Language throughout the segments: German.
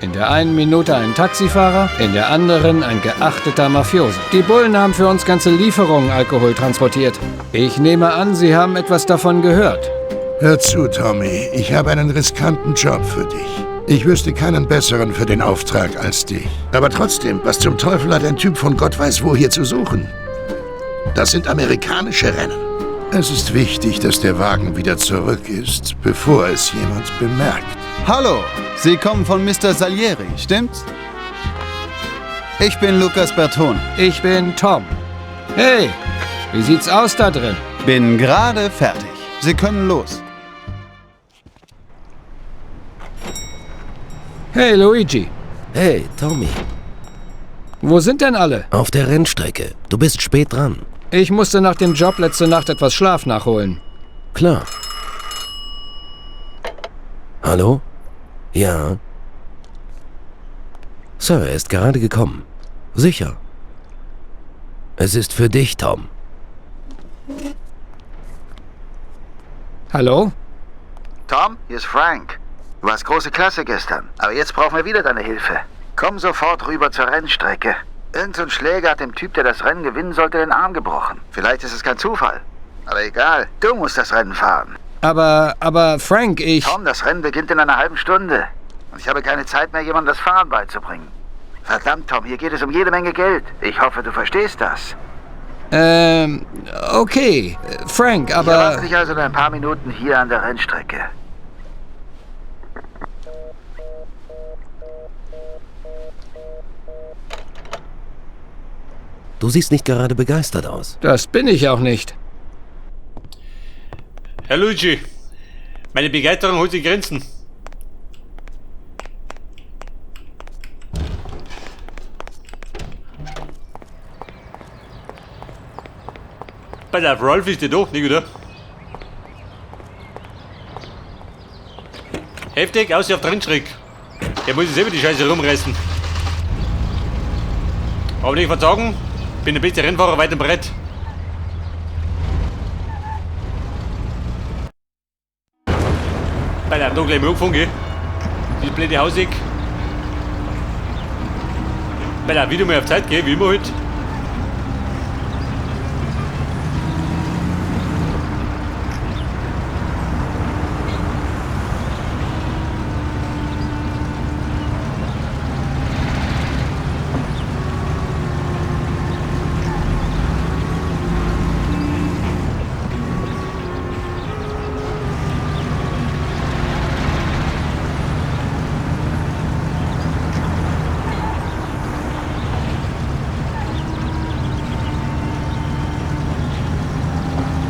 In der einen Minute ein Taxifahrer, in der anderen ein geachteter Mafioso. Die Bullen haben für uns ganze Lieferungen Alkohol transportiert. Ich nehme an, Sie haben etwas davon gehört. Hör zu, Tommy. Ich habe einen riskanten Job für dich. Ich wüsste keinen besseren für den Auftrag als dich. Aber trotzdem, was zum Teufel hat ein Typ von Gott weiß wo hier zu suchen? Das sind amerikanische Rennen. Es ist wichtig, dass der Wagen wieder zurück ist, bevor es jemand bemerkt. Hallo, Sie kommen von Mr. Salieri, stimmt's? Ich bin Lucas Bertone. Ich bin Tom. Hey, wie sieht's aus da drin? Bin gerade fertig. Sie können los. Hey, Luigi. Hey, Tommy. Wo sind denn alle? Auf der Rennstrecke. Du bist spät dran. Ich musste nach dem Job letzte Nacht etwas Schlaf nachholen. Klar. Hallo? Ja. Sir, er ist gerade gekommen. Sicher. Es ist für dich, Tom. Hallo? Tom, hier ist Frank. Du warst große Klasse gestern, aber jetzt brauchen wir wieder deine Hilfe. Komm sofort rüber zur Rennstrecke. Irgend so ein Schläger hat dem Typ, der das Rennen gewinnen sollte, den Arm gebrochen. Vielleicht ist es kein Zufall. Aber egal, du musst das Rennen fahren. Aber Frank, ich... Tom, das Rennen beginnt in einer halben Stunde. Und ich habe keine Zeit mehr, jemandem das Fahren beizubringen. Verdammt, Tom, hier geht es um jede Menge Geld. Ich hoffe, du verstehst das. Okay. Frank, Ich aber... erwarte dich also in ein paar Minuten hier an der Rennstrecke. Du siehst nicht gerade begeistert aus. Das bin ich auch nicht. Herr Luigi, meine Begeisterung holt die Grenzen. Bei der Rolf ist der doch, nicht oder? Heftig, aus auf den Rennstreck. Der muss sich selber die Scheiße rumreißen. Aber nicht verzagen, bin der beste Rennfahrer weit im Brett. Bei der doch gleich mal angefangen, gell? Die blöde Hausig. Bei der wieder mal auf Zeit, gell? Wie immer halt.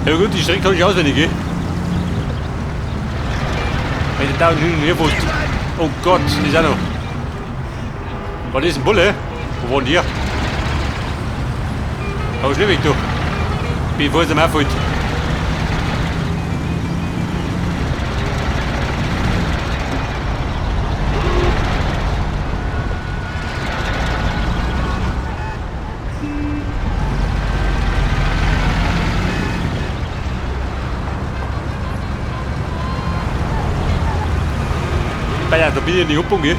Ja gut, die Strecke kann ich auswendig, gell? Wenn du da und hin und her fährst. Oh Gott, das ist auch noch. War das ein Bulle? Wo waren die? Hau schnell weg, du. Bevor es ihm auffällt. Ja, da bin ich in die Huppung, gell?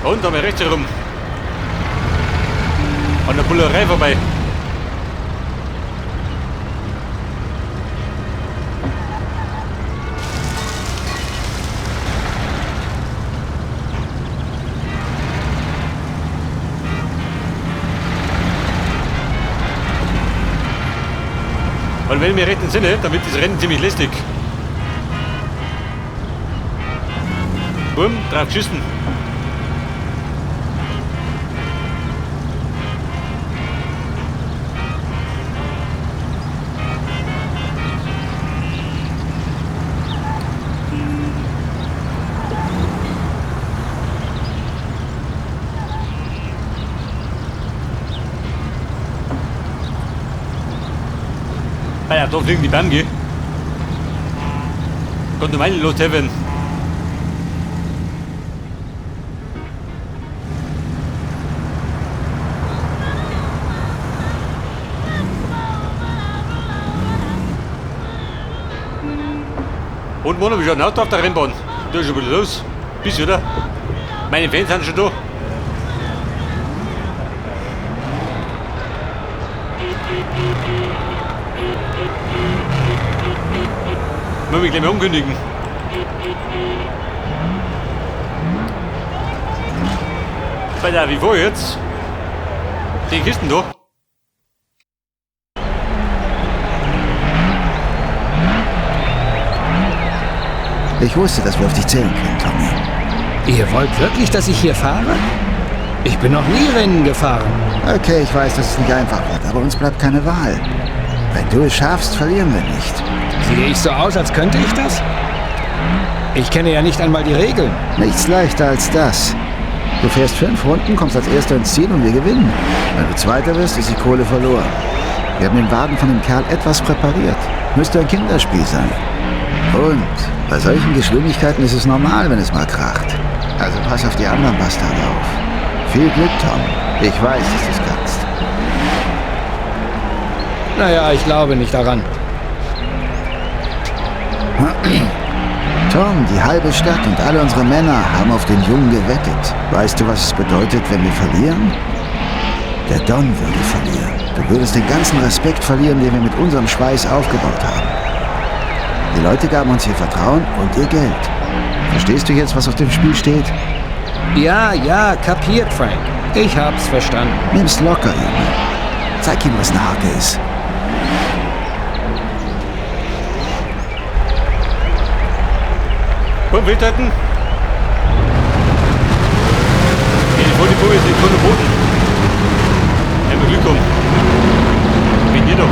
Und da mal rechts herum. An der Bullerei vorbei. Weil wenn wir recht sind, dann wird das Rennen ziemlich lästig. Bumm, drauf geschissen. Ja, da fliegen die Bären, gell? Konnte meine loshelfen. Und morgen habe ich schon ein Auto auf der Rennbahn. Da ist schon wieder los. Bis wieder. Meine Fans sind schon da. Muss mich gleich mal ankündigen. Bei der Vivo jetzt. Die Kisten da. Ich wusste, dass wir auf dich zählen können, Tommy. Ihr wollt wirklich, dass ich hier fahre? Ich bin noch nie Rennen gefahren. Okay, ich weiß, dass es nicht einfach wird, aber uns bleibt keine Wahl. Wenn du es schaffst, verlieren wir nicht. Sehe ich so aus, als könnte ich das? Ich kenne ja nicht einmal die Regeln. Nichts leichter als das. Du fährst 5 Runden, kommst als Erster ins Ziel und wir gewinnen. Wenn du Zweiter wirst, ist die Kohle verloren. Wir haben den Wagen von dem Kerl etwas präpariert. Müsste ein Kinderspiel sein. Und bei solchen Geschwindigkeiten ist es normal, wenn es mal kracht. Also pass auf die anderen Bastarde auf. Viel Glück, Tom. Ich weiß, dass du es kannst. Naja, ich glaube nicht daran. Tom, die halbe Stadt und alle unsere Männer haben auf den Jungen gewettet. Weißt du, was es bedeutet, wenn wir verlieren? Der Don würde verlieren. Du würdest den ganzen Respekt verlieren, den wir mit unserem Schweiß aufgebaut haben. Die Leute gaben uns ihr Vertrauen und ihr Geld. Verstehst du jetzt, was auf dem Spiel steht? Ja, kapiert, Frank. Ich hab's verstanden. Nimm's locker, Junge. Zeig ihm, was eine Hake ist. Und Wildheiten? Ja, die volle Probe sind voll Boden. Einmal Glück haben. Bin hier doch.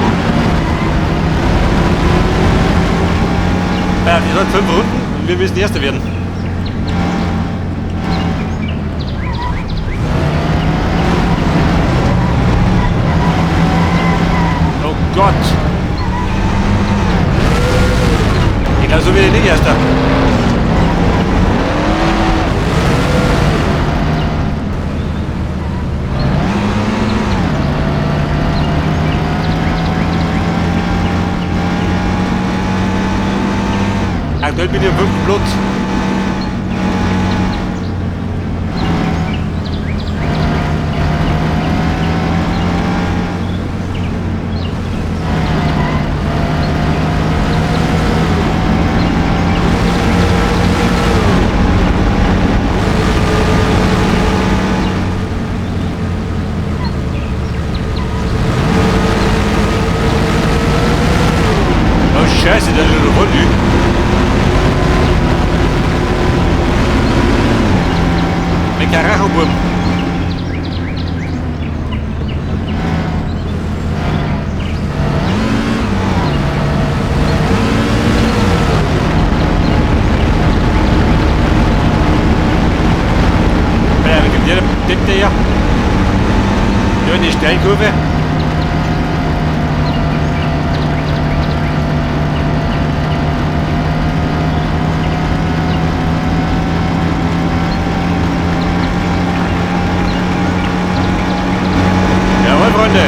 Ja, die sind 5 Runden und wir müssen Erster werden. Oh Gott! Ich glaube, so werde ich nicht Erster. Aktuell bin ich am 5. Platz. Oh Scheiße, das ist eine Runde. Mit Karacho-Buben. Ja, wie kommt der Dickte hier? Ja, in die Steilkurve. Freunde.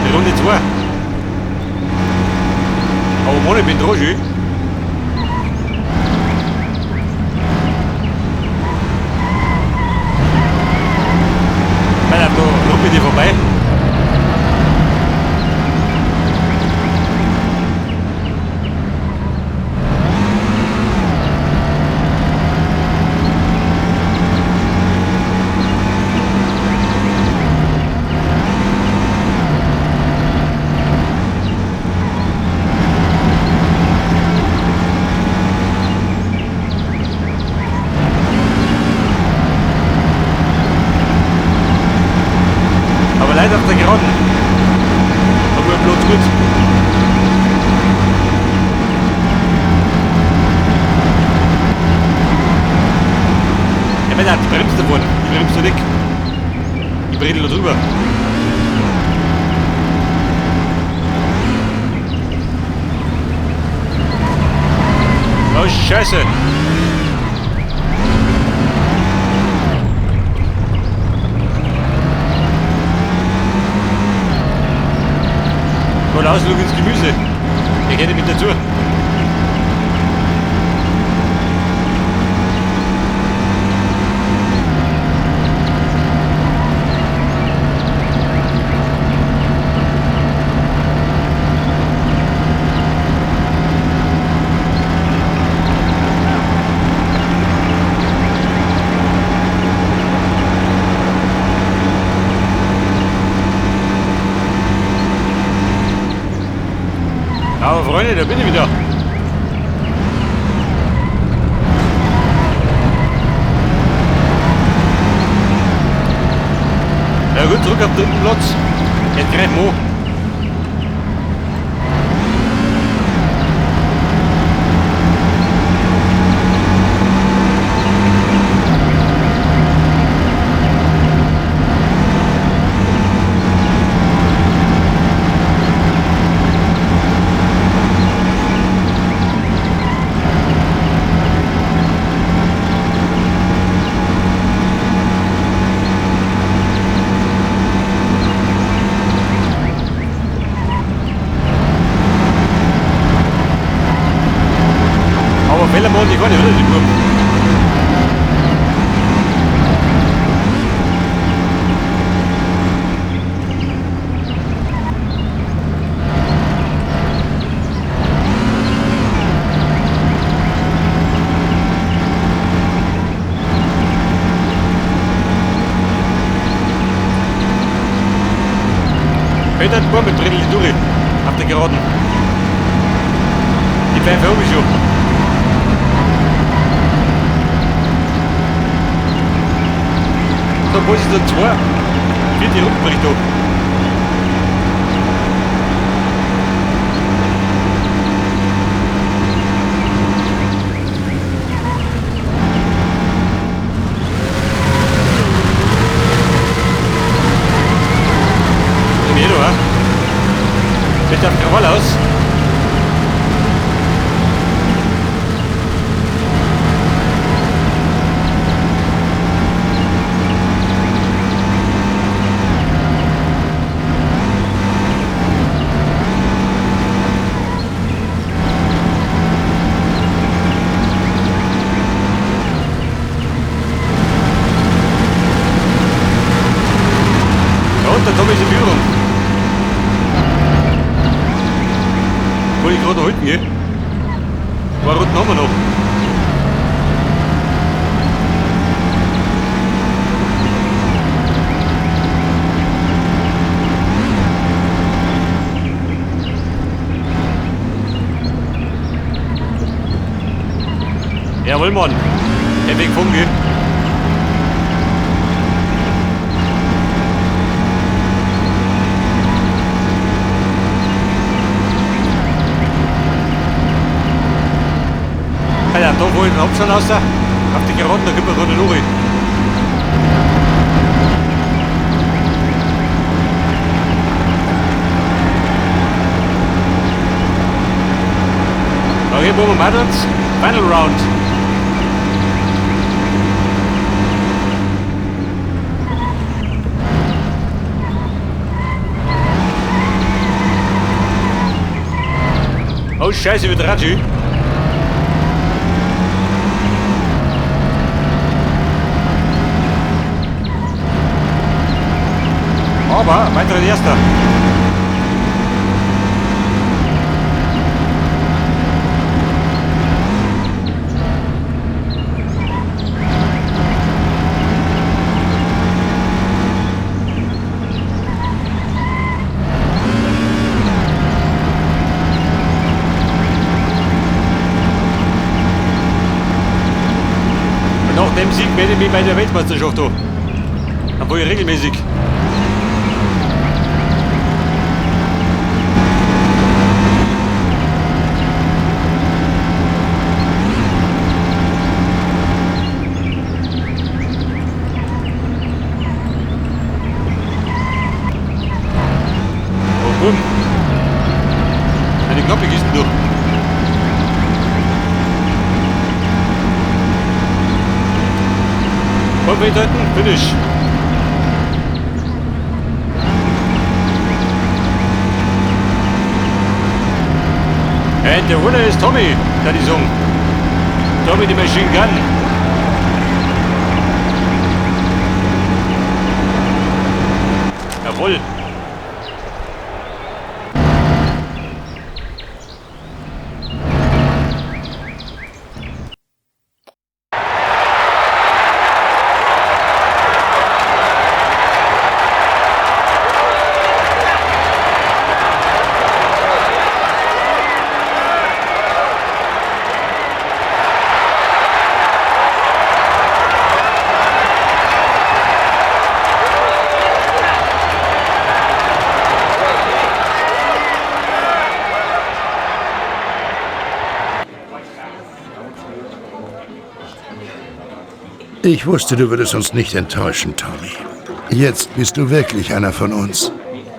Die Runde 2. Aber Mann, ich bin dran schon. Da kommt mit dir vorbei. Leider auf der Geraden. Aber bloß gut. Ja, wenn er die bremst davon. Die bremst du nicht. Ich bredel da drüber. Oh, Scheiße. Voll Ausflug ins Gemüse. Ich gehe nicht mit dazu. Freunde, da bin ich wieder. Ja gut, zurück auf den dritten Platz. Jetzt greifen wir an. Fehler machen die gar nicht, oder? Die Buben. Peter, die Buben drin durch. Auf der Geraden. Die Pfeife habe ich schon. Da muss ich dann 2. 4. Rückbericht ab. Nee, du, ha? Bitte auf Krawall aus. Da komme ich in Führung. Wollte ich gerade halten, gell? War Runden haben wir noch. Jawohl, Mann. Der Weg vom gehen. Ja, da wo ich den Hauptstand raus, auf die Geraden, da gibt es eine Lori. Da hier wollen wir weiter ins Final Round. Oh Scheiße, wird Raji. Aber weiter Erster. Und nach dem Sieg werde ich mich bei der Weltmeisterschaft an. Obwohl ich regelmäßig. Eine Knoppe gießen durch. Komm, wir hinten, finish. And the winner is Tommy, that is on. Tommy the Machine Gun. Jawohl. Ich wusste, du würdest uns nicht enttäuschen, Tommy. Jetzt bist du wirklich einer von uns.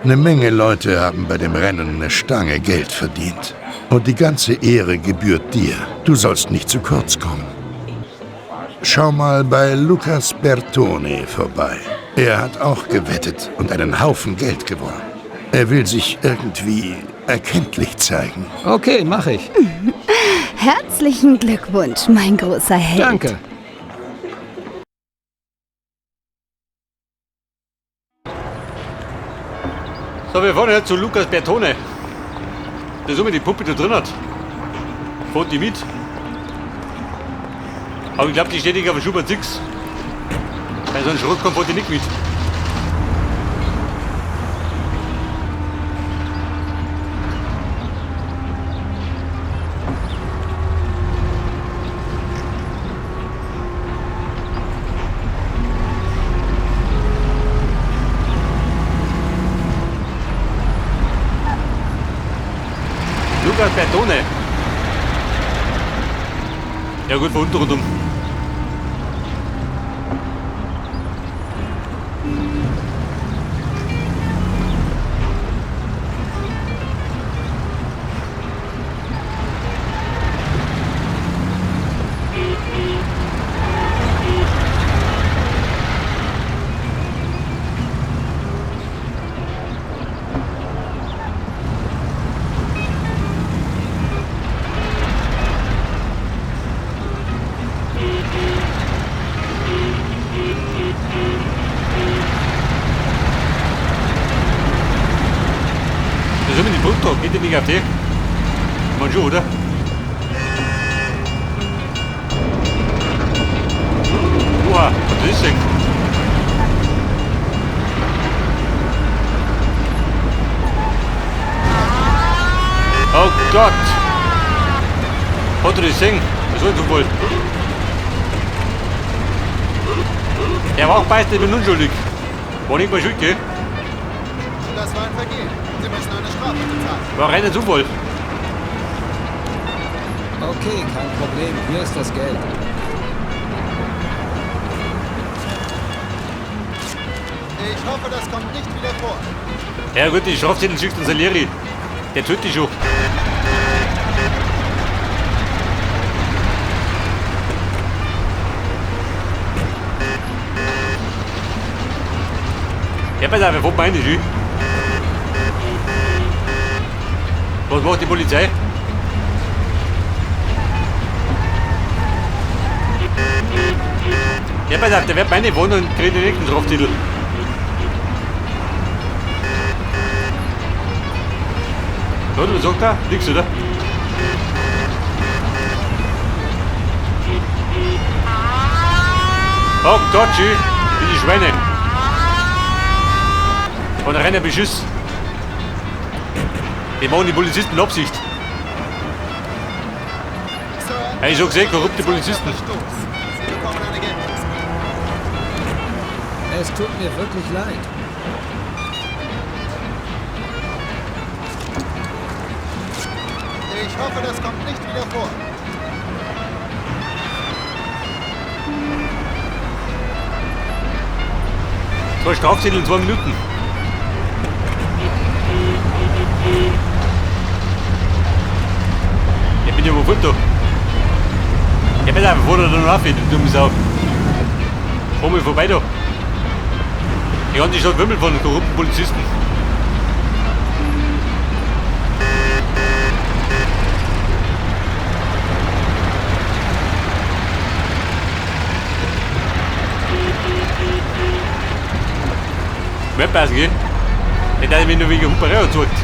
Eine Menge Leute haben bei dem Rennen eine Stange Geld verdient. Und die ganze Ehre gebührt dir. Du sollst nicht zu kurz kommen. Schau mal bei Lucas Bertone vorbei. Er hat auch gewettet und einen Haufen Geld gewonnen. Er will sich irgendwie erkenntlich zeigen. Okay, mach ich. Herzlichen Glückwunsch, mein großer Held. Danke. So, wir fahren jetzt zu Lucas Bertone. Der so mit die Puppe da drin hat. Fährt die mit. Aber ich glaube, die steht nicht auf der Schubert 6. Wenn so ein Schrott kommt, fährt die nicht mit. Lucas Bertone. Ja gut, von unten rundum. Geht ihr nicht auf die? Man schon, oder? Oha, was ist denn? Oh Gott! Hat er das gesehen? Das war zu wohl. Er war auch beißt, ich bin unschuldig. War nicht mal schuld, gell? Das war ein Vergehen. Sie müssen eine Strafe bezahlen. War reiner Zufall. Okay, kein Problem. Hier ist das Geld. Ich hoffe, das kommt nicht wieder vor. Ja gut, die Strafzettel schickt uns Salieri. Der tut die schon. Ja, pass auf, wir fahren mal rein, was macht die Polizei? Ja, pass auf, der wird meine Wohnung und kriegt den nächsten Straftitel. Was sagt er? Nix, oder? Oh Gott, schön, wie die Schweine. Von der reiner Beschuss. Die machen die Polizisten in Absicht. Habe ich schon gesehen, korrupte Polizisten. Sie bekommen eine Geldbuße. Es tut mir wirklich leid. Ich hoffe, das kommt nicht wieder vor. Zwei Strafzettel in 2 Minuten. Ich bin ja wo da. Ja, bitte, bevor du da noch aufhört, du dumme Sau. Komm mal vorbei da. Die ganze Stadt wimmelt von korrupten Polizisten. Mehr passen, gell? Nicht, dass ich mich nur wegen Huperei gezeigt.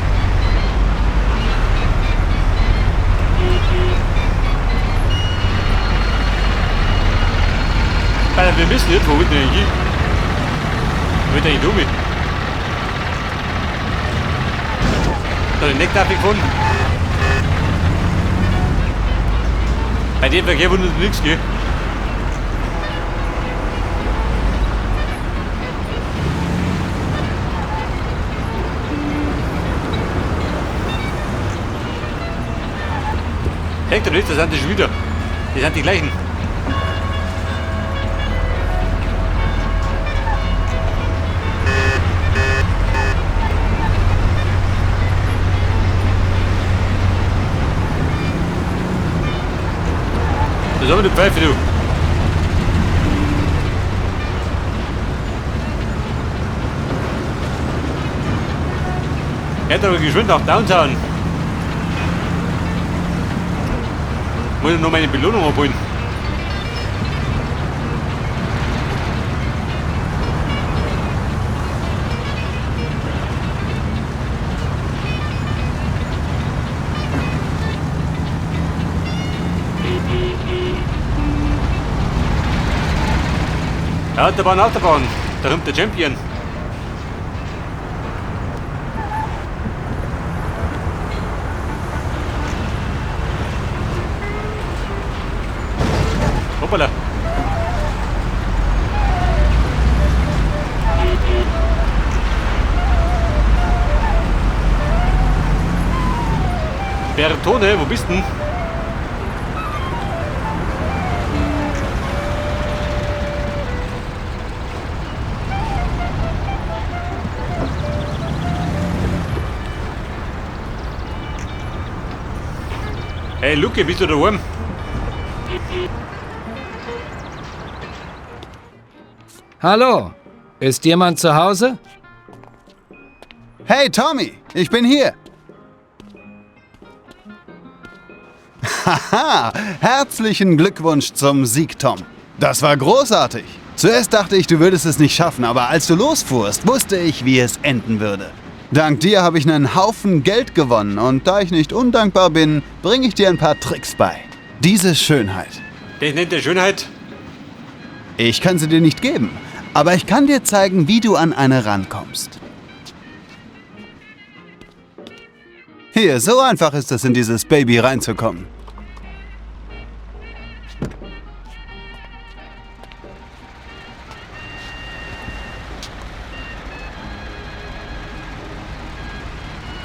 Weil wir wissen nicht, wo wir denn hin. Wo ist denn hier mit? Da den Nektar gefunden. Bei dem Verkehr wundert uns nichts, gell? Denkt doch nicht, das sind die schon wieder. Die sind die gleichen. Ohne Pfeife, du. Er hat aber geschwind nach Downtown. Muss ich noch meine Belohnung abholen. Autobahn, Autobahn. Da kommt der Champion. Hoppala. Bertone, wo bist du denn? Hey Luke, bist du daheim? Hallo, ist jemand zu Hause? Hey Tommy, ich bin hier. Haha, herzlichen Glückwunsch zum Sieg, Tom. Das war großartig. Zuerst dachte ich, du würdest es nicht schaffen, aber als du losfuhrst, wusste ich, wie es enden würde. Dank dir habe ich einen Haufen Geld gewonnen und da ich nicht undankbar bin, bringe ich dir ein paar Tricks bei. Diese Schönheit. Das nennt der Schönheit. Ich kann sie dir nicht geben, aber ich kann dir zeigen, wie du an eine rankommst. Hier, so einfach ist es, in dieses Baby reinzukommen.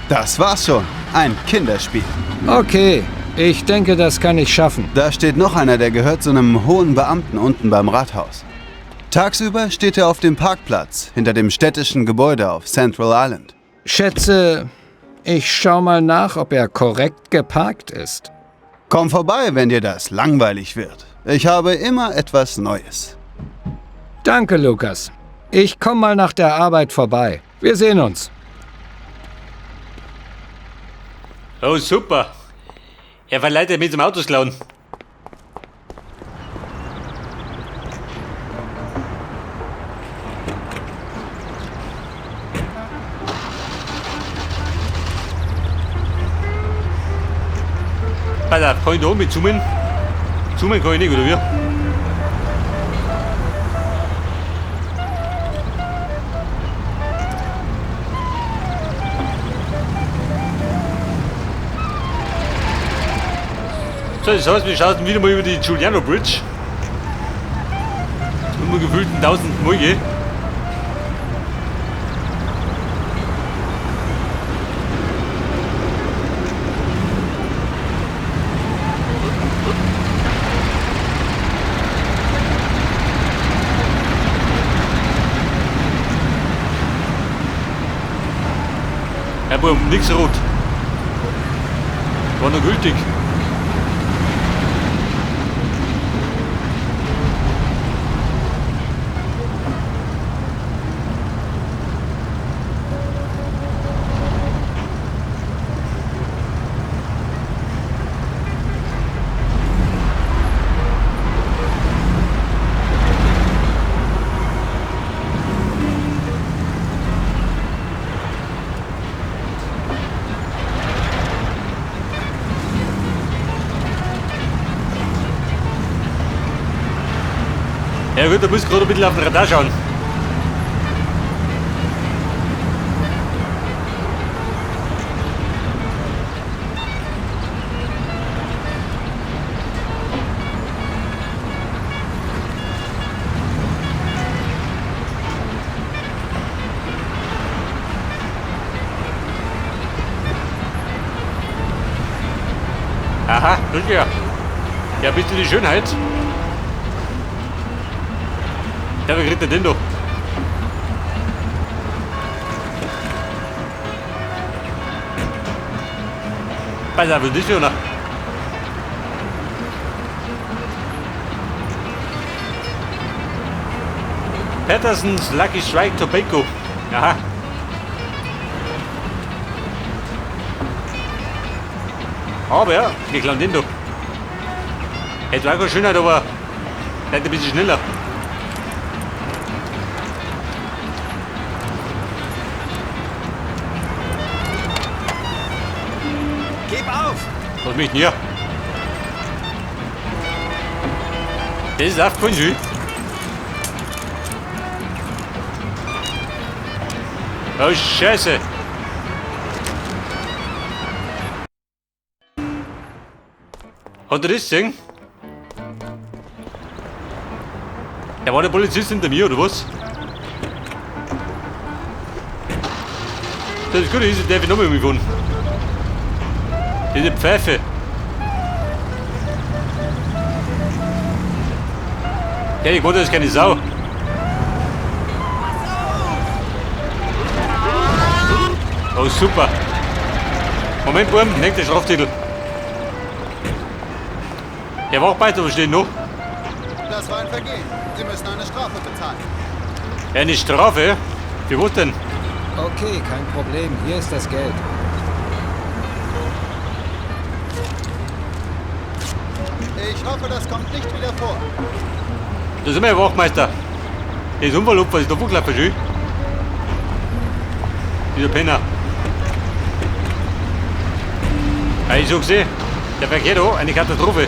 Das war's schon. Ein Kinderspiel. Okay, ich denke, das kann ich schaffen. Da steht noch einer, der gehört zu einem hohen Beamten unten beim Rathaus. Tagsüber steht er auf dem Parkplatz hinter dem städtischen Gebäude auf Central Island. Schätze, ich schau mal nach, ob er korrekt geparkt ist. Komm vorbei, wenn dir das langweilig wird. Ich habe immer etwas Neues. Danke, Lukas. Ich komm mal nach der Arbeit vorbei. Wir sehen uns. Oh, super. Er verleiht mich zum Autos klauen. Pass auf, kann ich da mit zoomen? Zoomen kann ich nicht, oder wie? So, das heißt, wir schauen wieder mal über die Giuliano Bridge. Immer gefühlten 1000 Mal gehen. Ja, boom, nix rot. War noch gültig. Ja gut, da muss ich gerade ein bisschen auf den Radar schauen. Aha, ja. Ja, bist du die Schönheit? Ja, wer kriegt denn doch? Pass auf, nicht, oder? Patterson's Lucky Strike Tobacco. Aha. Aber ja, wir klauen den doch. Hätte war keine Schönheit, aber vielleicht ein bisschen schneller. Gib auf! Was mich denn hier? Das ist auf kein Schü. Oh, Scheiße. Hat er das gesehen? Da war der Polizist hinter mir, oder was? Das ist gut, ist der nochmal umgefahren. Diese Pfeife. Ja, ich wollte das keine Sau. Oh, super. Moment, Burm, nächster Straftitel. Der Wachmeister, was steht noch? Das war ein Vergehen. Sie müssen eine Strafe bezahlen. Eine Strafe? Für was denn? Okay, kein Problem. Hier ist das Geld. Ich hoffe, das kommt nicht wieder vor. Da sind wir, Herr Wachmeister. Das Unfallopfer ist da vorgelaufen, schön. Dieser Penner. Ja, ich sag's eh. Der Verkehr da, eine Katastrophe.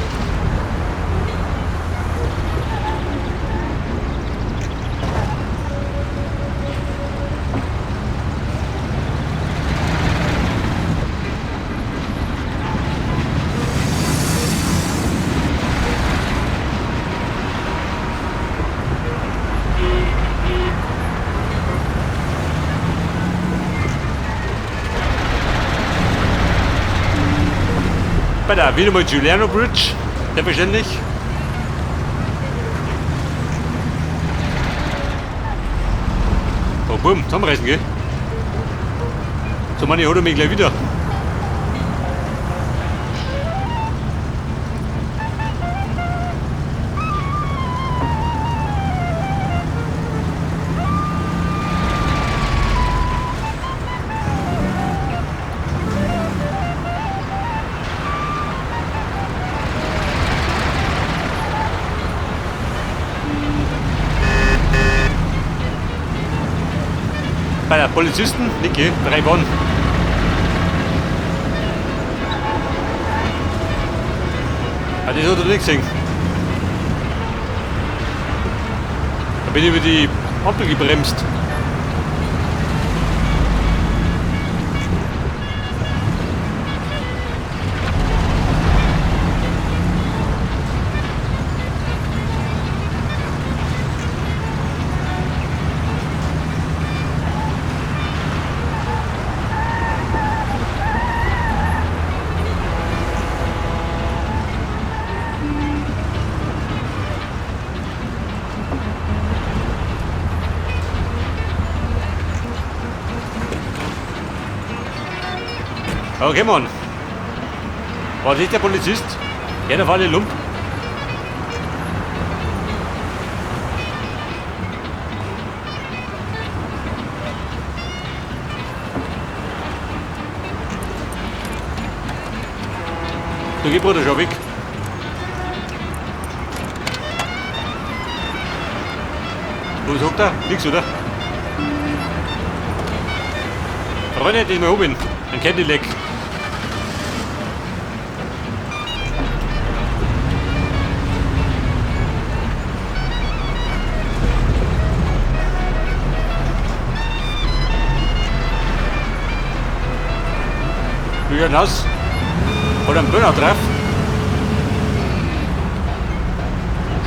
Da wieder mal Giuliano Bridge, selbstverständlich. Oh, bumm, zusammenreißen, gell? So, Mann, ich hole mich gleich wieder. Bei der Polizisten, Niki, 3 Bonn. Ah, das hat er nicht gesehen. Da bin ich über die Ampel gebremst. Okay, Mann. War das der Polizist? Ja, da war der Lump. Du geh, Bruder, schau weg. Wo sagt er? Nix, oder? Freunde, das mal oben. Ein Cadillac. Wie hinaus? Oder ein Burnout drauf?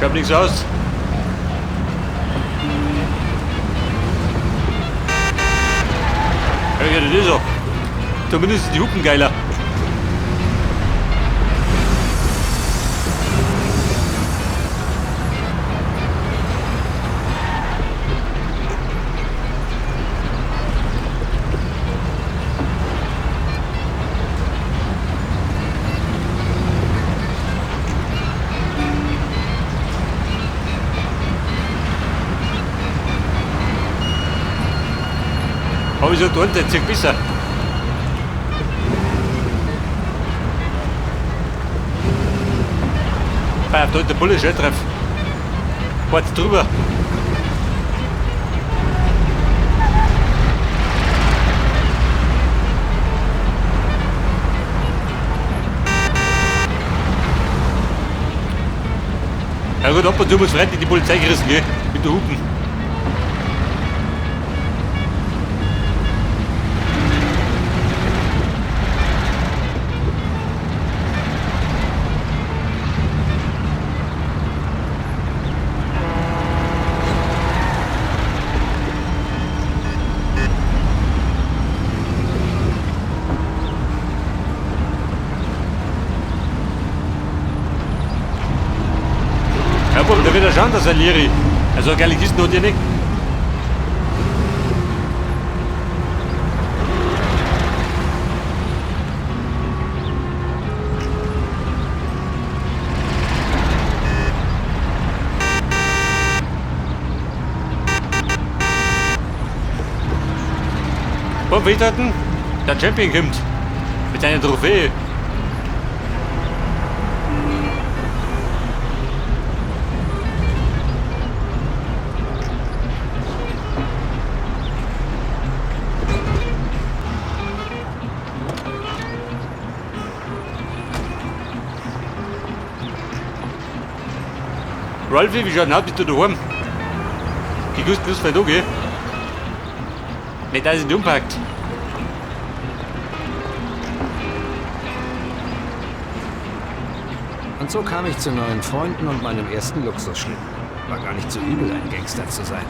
Schaut nichts aus. Ja, das ist so. Zumindest ist die Hupen geiler. Hab ich so da unten, zieh besser. Da unten der Bulle schon drauf. Warte drüber. Ja gut, ab und zu muss vielleicht die Polizei gerissen, gell? Mit den Hupen. Aber da wird er schauen, dass er Liri. Also geil ist noch dir nicht. Komm, wie dort? Der Champion kommt. Mit seiner Trophäe. Ralfi, wie schaut denn aus? Bist du daheim? Die Gust bloß da, gell? Nicht, dass ich nicht umpackt. Und so kam ich zu neuen Freunden und meinem ersten Luxusschlitten. War gar nicht so übel, ein Gangster zu sein.